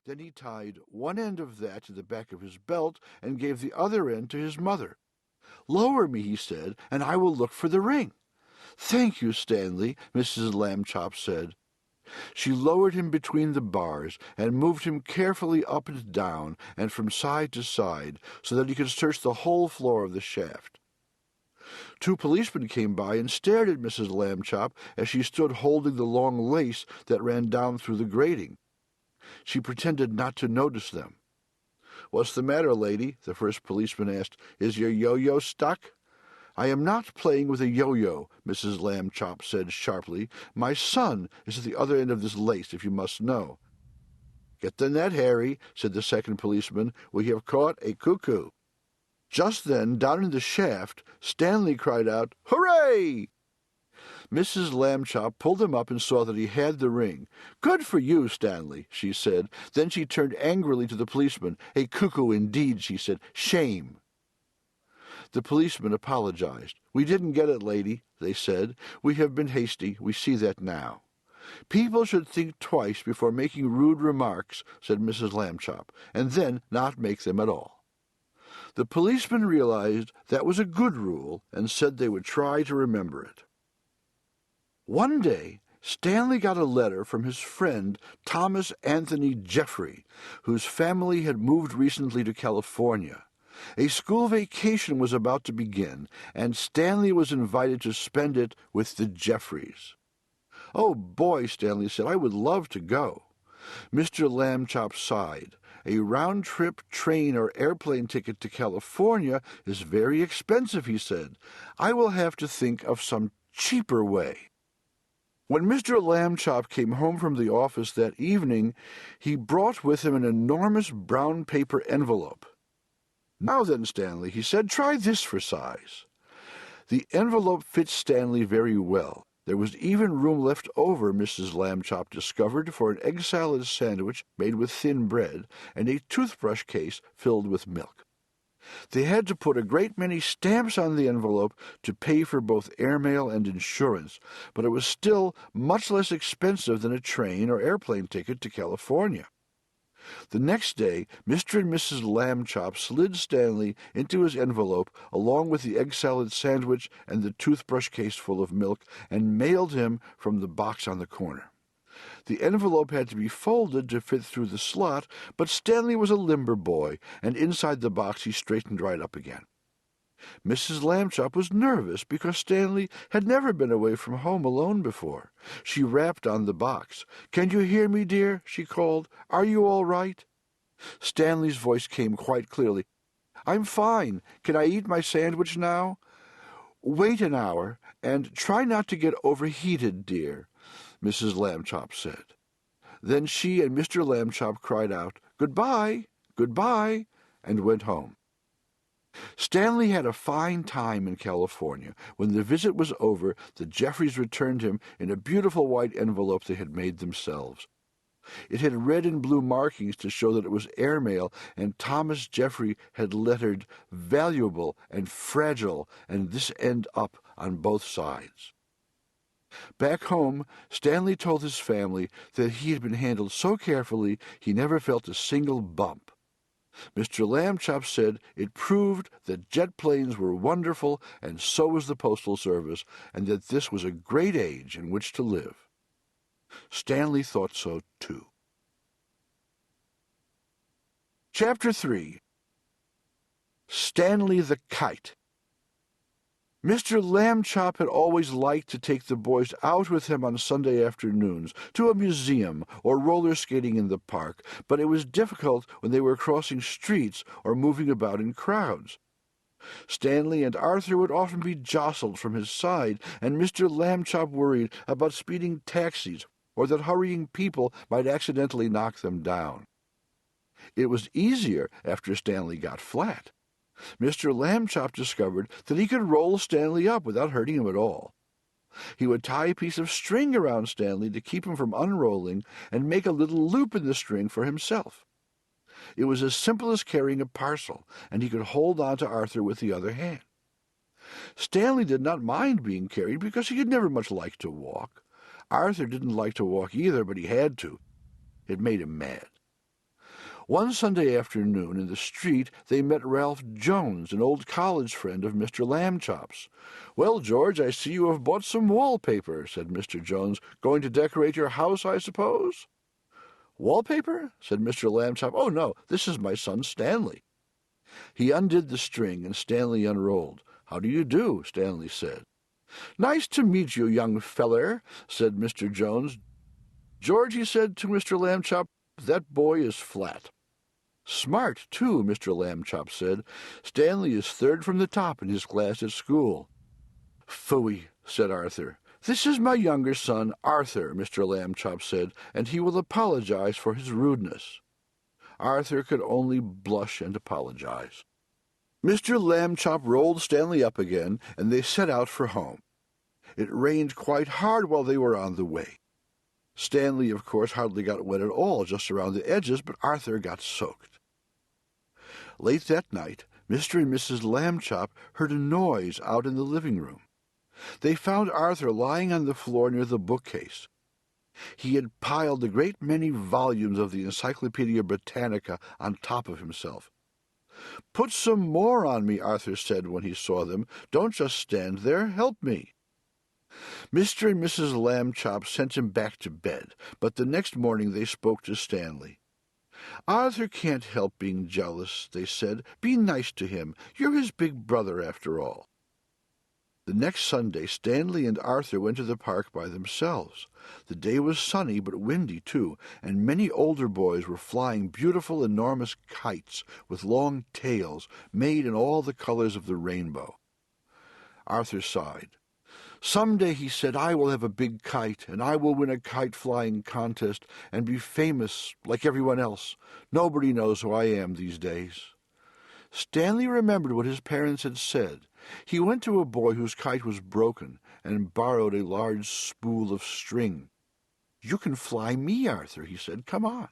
Then he tied one end of that to the back of his belt and gave the other end to his mother. "Lower me," he said, "and I will look for the ring." "Thank you, Stanley," Mrs. Lambchop said. She lowered him between the bars and moved him carefully up and down and from side to side so that he could search the whole floor of the shaft. Two policemen came by and stared at Mrs. Lambchop as she stood holding the long lace that ran down through the grating. She pretended not to notice them. "What's the matter, lady?" the first policeman asked. "Is your yo-yo stuck?" "I am not playing with a yo-yo," Mrs. Lambchop said sharply. "My son is at the other end of this lace, if you must know." "Get the net, Harry," said the second policeman. "We have caught a cuckoo." Just then, down in the shaft, Stanley cried out, "Hooray!" Mrs. Lambchop pulled him up and saw that he had the ring. "Good for you, Stanley," she said. Then she turned angrily to the policeman. "A cuckoo indeed," she said. "Shame." The policeman apologized. "We didn't get it, lady," they said. "We have been hasty. We see that now." "People should think twice before making rude remarks," said Mrs. Lambchop, "and then not make them at all." The policeman realized that was a good rule and said they would try to remember it. One day, Stanley got a letter from his friend Thomas Anthony Jeffrey, whose family had moved recently to California. A school vacation was about to begin, and Stanley was invited to spend it with the Jeffreys. "Oh, boy," Stanley said, "I would love to go." Mr. Lambchop sighed. "A round-trip train or airplane ticket to California is very expensive," he said. "I will have to think of some cheaper way." When Mr. Lambchop came home from the office that evening, he brought with him an enormous brown paper envelope. "Now then, Stanley," he said, "try this for size." The envelope fit Stanley very well. There was even room left over, Mrs. Lambchop discovered, for an egg salad sandwich made with thin bread and a toothbrush case filled with milk. They had to put a great many stamps on the envelope to pay for both airmail and insurance, but it was still much less expensive than a train or airplane ticket to California. The next day, Mr. and Mrs. Lambchop slid Stanley into his envelope along with the egg salad sandwich and the toothbrush case full of milk and mailed him from the box on the corner. The envelope had to be folded to fit through the slot, but Stanley was a limber boy, and inside the box he straightened right up again. Mrs. Lambchop was nervous because Stanley had never been away from home alone before. She rapped on the box. "Can you hear me, dear?" she called. "Are you all right?" Stanley's voice came quite clearly. "I'm fine. Can I eat my sandwich now?" "Wait an hour, and try not to get overheated, dear," Mrs. Lambchop said. Then she and Mr. Lambchop cried out, "Goodbye, goodbye," and went home. Stanley had a fine time in California. When the visit was over, the Jeffreys returned him in a beautiful white envelope they had made themselves. It had red and blue markings to show that it was airmail, and Thomas Jeffrey had lettered "valuable" and "fragile," and this end up on both sides. Back home, Stanley told his family that he had been handled so carefully he never felt a single bump. Mr. Lambchop said it proved that jet planes were wonderful, and so was the Postal Service, and that this was a great age in which to live. Stanley thought so, too. Chapter 3. Stanley the Kite. Mr. Lambchop had always liked to take the boys out with him on Sunday afternoons, to a museum or roller skating in the park, but it was difficult when they were crossing streets or moving about in crowds. Stanley and Arthur would often be jostled from his side, and Mr. Lambchop worried about speeding taxis or that hurrying people might accidentally knock them down. It was easier after Stanley got flat. Mr. Lambchop discovered that he could roll Stanley up without hurting him at all. He would tie a piece of string around Stanley to keep him from unrolling and make a little loop in the string for himself. It was as simple as carrying a parcel, and he could hold on to Arthur with the other hand. Stanley did not mind being carried because he had never much liked to walk. Arthur didn't like to walk either, but he had to. It made him mad. One Sunday afternoon in the street they met Ralph Jones, an old college friend of Mr. Lambchop's. "Well, George, I see you have bought some wallpaper," said Mr. Jones. "Going to decorate your house, I suppose?" "Wallpaper?" said Mr. Lambchop. "Oh, no, this is my son Stanley." He undid the string, and Stanley unrolled. "How do you do?" Stanley said. "Nice to meet you, young feller," said Mr. Jones. "George," he said to Mr. Lambchop, "that boy is flat." "Smart, too," Mr. Lambchop said. "Stanley is third from the top in his class at school." "Phooey," said Arthur. "This is my younger son, Arthur," Mr. Lambchop said, "and he will apologize for his rudeness." Arthur could only blush and apologize. Mr. Lambchop rolled Stanley up again, and they set out for home. It rained quite hard while they were on the way. Stanley, of course, hardly got wet at all, just around the edges, but Arthur got soaked. Late that night, Mr. and Mrs. Lambchop heard a noise out in the living room. They found Arthur lying on the floor near the bookcase. He had piled a great many volumes of the Encyclopedia Britannica on top of himself. "Put some more on me," Arthur said when he saw them. "Don't just stand there. Help me." Mr. and Mrs. Lambchop sent him back to bed, but the next morning they spoke to Stanley. "Arthur can't help being jealous," they said. "Be nice to him. You're his big brother, after all." The next Sunday Stanley and Arthur went to the park by themselves. The day was sunny, but windy too, and many older boys were flying beautiful enormous kites with long tails made in all the colors of the rainbow. Arthur sighed. "Some day," he said, "I will have a big kite, and I will win a kite-flying contest and be famous like everyone else. Nobody knows who I am these days." Stanley remembered what his parents had said. He went to a boy whose kite was broken and borrowed a large spool of string. "You can fly me, Arthur," he said. "Come on."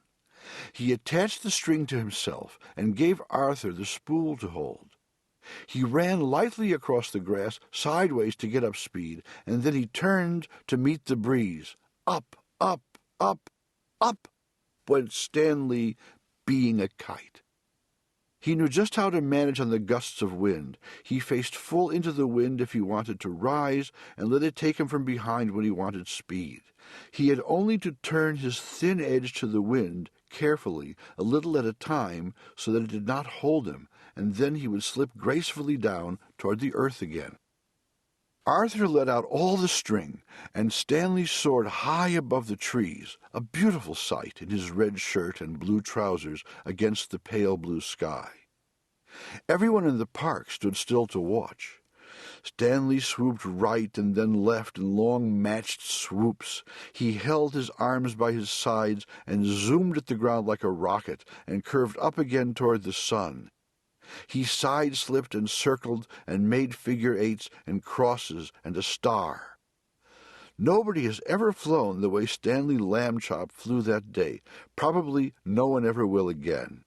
He attached the string to himself and gave Arthur the spool to hold. He ran lightly across the grass, sideways to get up speed, and then he turned to meet the breeze. Up, up, up, up went Stanley, being a kite. He knew just how to manage on the gusts of wind. He faced full into the wind if he wanted to rise, and let it take him from behind when he wanted speed. He had only to turn his thin edge to the wind carefully, a little at a time, so that it did not hold him, and then he would slip gracefully down toward the earth again. Arthur let out all the string, and Stanley soared high above the trees, a beautiful sight in his red shirt and blue trousers against the pale blue sky. Everyone in the park stood still to watch. Stanley swooped right and then left in long matched swoops. He held his arms by his sides and zoomed at the ground like a rocket and curved up again toward the sun. He side-slipped and circled and made figure-eights and crosses and a star. Nobody has ever flown the way Stanley Lambchop flew that day. Probably no one ever will again.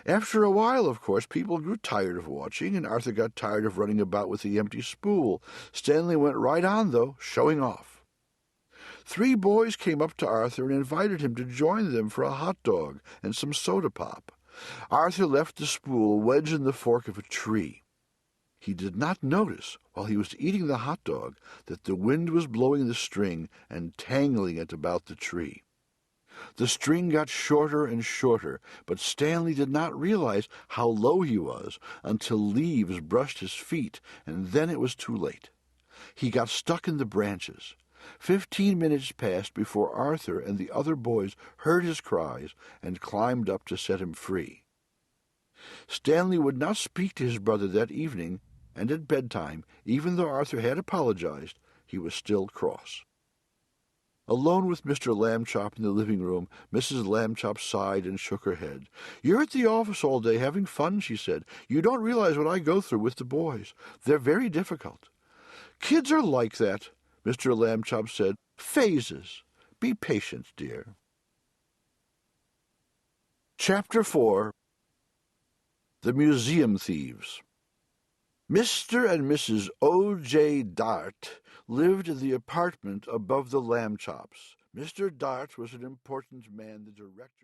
After a while, of course, people grew tired of watching, and Arthur got tired of running about with the empty spool. Stanley went right on, though, showing off. 3 boys came up to Arthur and invited him to join them for a hot dog and some soda pop. Arthur left the spool wedged in the fork of a tree. He did not notice, while he was eating the hot dog, that the wind was blowing the string and tangling it about the tree. The string got shorter and shorter, but Stanley did not realize how low he was until leaves brushed his feet, and then it was too late. He got stuck in the branches. 15 minutes passed before Arthur and the other boys heard his cries and climbed up to set him free. Stanley would not speak to his brother that evening, and at bedtime, even though Arthur had apologized, he was still cross. Alone with Mr. Lambchop in the living room, Mrs. Lambchop sighed and shook her head. "You're at the office all day having fun," she said. "You don't realize what I go through with the boys. They're very difficult." "Kids are like that," Mr. Lambchop said. "Phases. Be patient, dear." Chapter 4. The Museum Thieves. Mr. and Mrs. O.J. Dart lived in the apartment above the Lambchops. Mr. Dart was an important man, the director